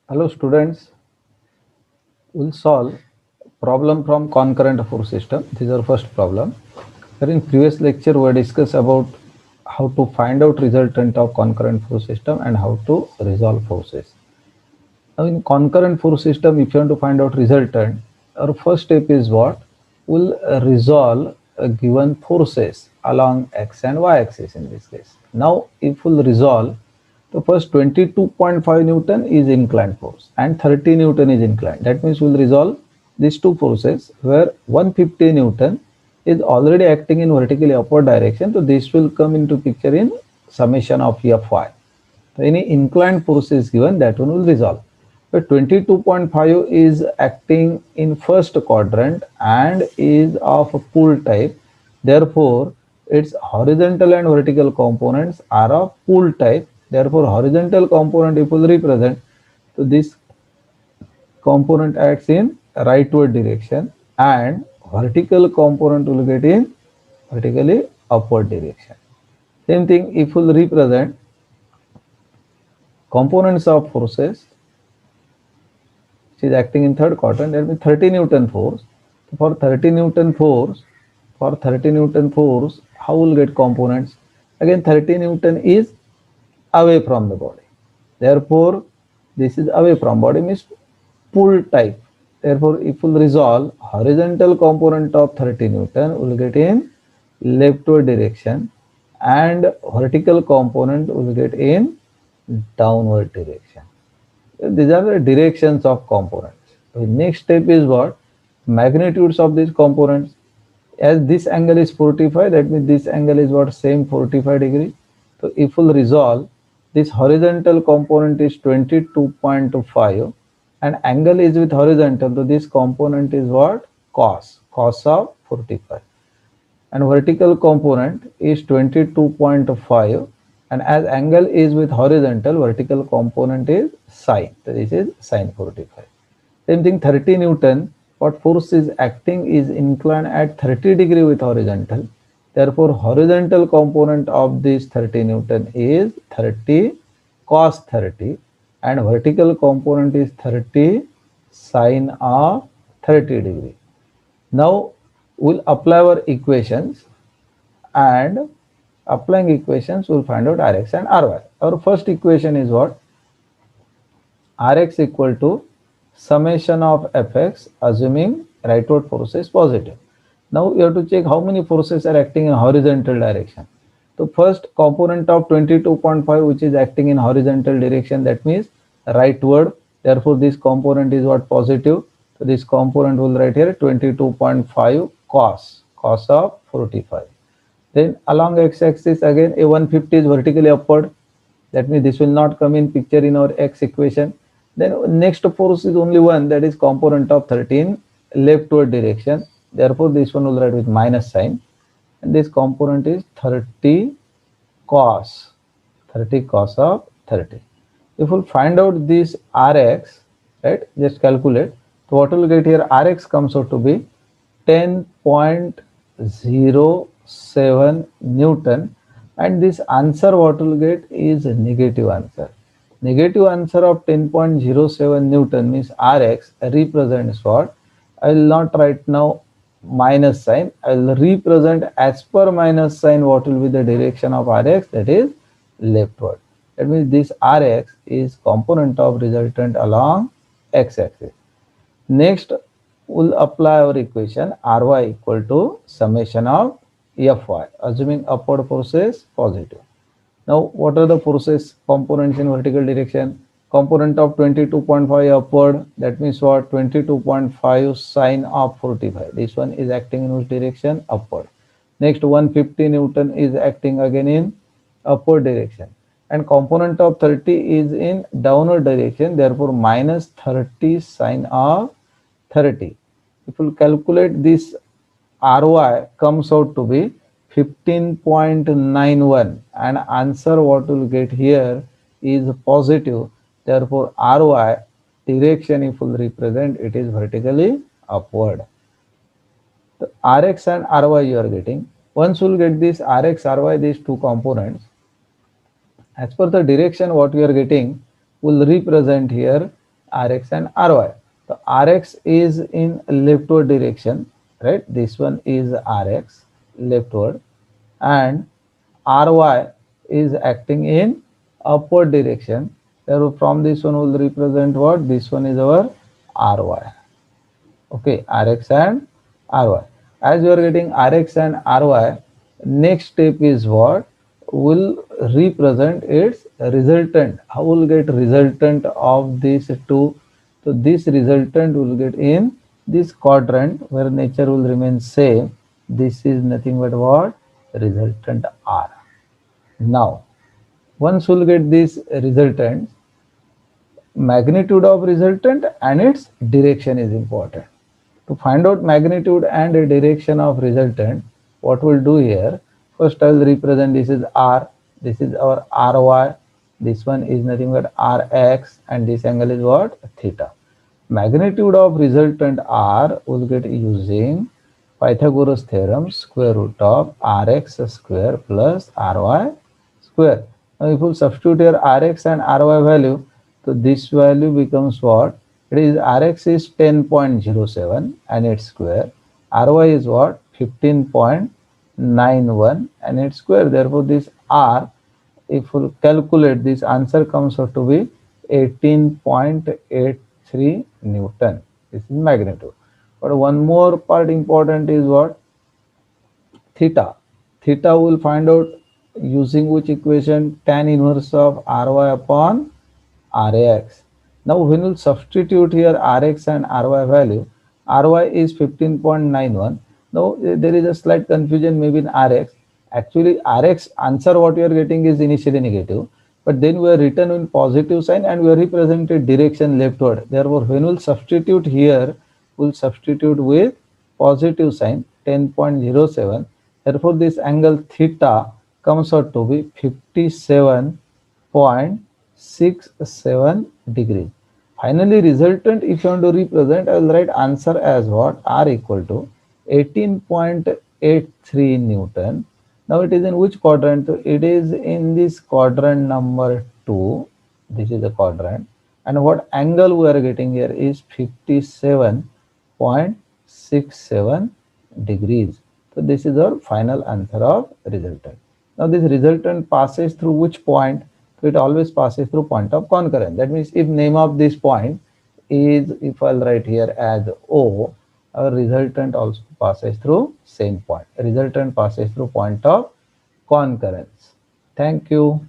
Hello students, we'll solve problem from concurrent force system. This is our first problem. Here in previous lecture we discussed about how to find out resultant of concurrent force system and how to resolve forces. Now in concurrent force system, if you want to find out resultant, our first step is what? We'll resolve given forces along x and y axis in this case. Now if we'll resolve, the first 22.5 Newton is inclined force and 30 Newton is inclined. That means we'll resolve these two forces where 150 Newton is already acting in vertically upward direction. So this will come into picture in summation of Fy. So any inclined force is given, that one will resolve. But 22.5 is acting in first quadrant and is of pull type. Therefore, its horizontal and vertical components are of pull type. Therefore, horizontal component if will represent, so this component acts in rightward direction and vertical component will get in vertically upward direction. Same thing if we'll represent components of forces which is acting in third quadrant, there will be 30 Newton force. For 30 Newton force, how will get components? Again 30 Newton is away from the body. Therefore, this is away from body means pull type. Therefore, if we'll resolve, horizontal component of 30 Newton will get in leftward direction and vertical component will get in downward direction. These are the directions of components. The next step is what? Magnitudes of these components. As this angle is 45, that means this angle is what? Same 45 degree. So if we'll resolve, this horizontal component is 22.5 and angle is with horizontal. So this component is what? Cos of 45. And vertical component is 22.5 and as angle is with horizontal, vertical component is sine. So this is sine 45. Same thing 30 Newton, what force is acting is inclined at 30 degree with horizontal. Therefore, horizontal component of this 30 Newton is 30 cos 30 and vertical component is 30 sine of 30 degree. Now, we'll apply our equations and applying equations we'll find out Rx and Ry. Our first equation is what? Rx equal to summation of Fx assuming rightward force is positive. Now you have to check how many forces are acting in horizontal direction. So first component of 22.5 which is acting in horizontal direction, that means rightward. Therefore this component is what? Positive. So this component will write here 22.5 cos of 45. Then along x-axis again a 150 is vertically upward. That means this will not come in picture in our x equation. Then next force is only one, that is component of 13 leftward direction. Therefore this one will write with minus sign. And this component is 30 cos of 30. If we'll find out this Rx, right, just calculate. So what will get here? Rx comes out to be 10.07 Newton and this answer what will get is a negative answer. Negative answer of 10.07 Newton means Rx represents what? I will not write now minus sign. I will represent as per minus sign what will be the direction of Rx, that is leftward. That means this Rx is component of resultant along x-axis. Next, we'll apply our equation Ry equal to summation of Fy assuming upward forces positive. Now, what are the forces components in vertical direction? Component of 22.5 upward, that means what? 22.5 sine of 45. This one is acting in which direction? Upward. Next 150 Newton is acting again in upward direction. And component of 30 is in downward direction. Therefore, minus 30 sine of 30. If we calculate this Ry comes out to be 15.91 and answer what will get here is positive. Therefore Ry direction if will represent, it is vertically upward. The Rx and Ry you are getting. Once you will get this Rx, Ry, these two components, as per the direction what we are getting will represent here Rx and Ry. So Rx is in leftward direction, right? This one is Rx leftward, and Ry is acting in upward direction. Therefore, from this one will represent what? This one is our Ry. Okay, Rx and Ry. As you are getting Rx and Ry, next step is what? Will represent its resultant. How will get resultant of these two? So this resultant will get in this quadrant where nature will remain same. This is nothing but what? Resultant R. Now, once we'll get this resultant, magnitude of resultant and its direction is important. To find out magnitude and direction of resultant, what we'll do here, first I will represent this is R, this is our Ry, this one is nothing but Rx, and this angle is what? Theta. Magnitude of resultant R will get using Pythagoras theorem, square root of Rx square plus Ry square. Now if we substitute here Rx and Ry value, so this value becomes what? It is Rx is 10.07 and its square. Ry is what? 15.91 and its square. Therefore, this R, if we calculate, this answer comes out to be 18.83 Newton. This is magnitude. But one more part important is what? Theta. Theta will find out using which equation? Tan inverse of Ry upon Rx. Now when we substitute here Rx and Ry value, Ry is 15.91. Now there is a slight confusion maybe in Rx. Actually Rx answer what you are getting is initially negative, but then we are written in positive sign and we are represented direction leftward. Therefore when we will substitute here, we will substitute with positive sign 10.07. Therefore this angle theta comes out to be 57.67 degrees. Finally, resultant, if you want to represent, I will write answer as what? R equal to 18.83 Newton. Now it is in which quadrant? It is in this quadrant number 2. This is the quadrant. And what angle we are getting here is 57.67 degrees. So this is our final answer of resultant. Now this resultant passes through which point? So it always passes through point of concurrence. That means if name of this point is, if I'll write here as O, our resultant also passes through same point. Resultant passes through point of concurrence. Thank you.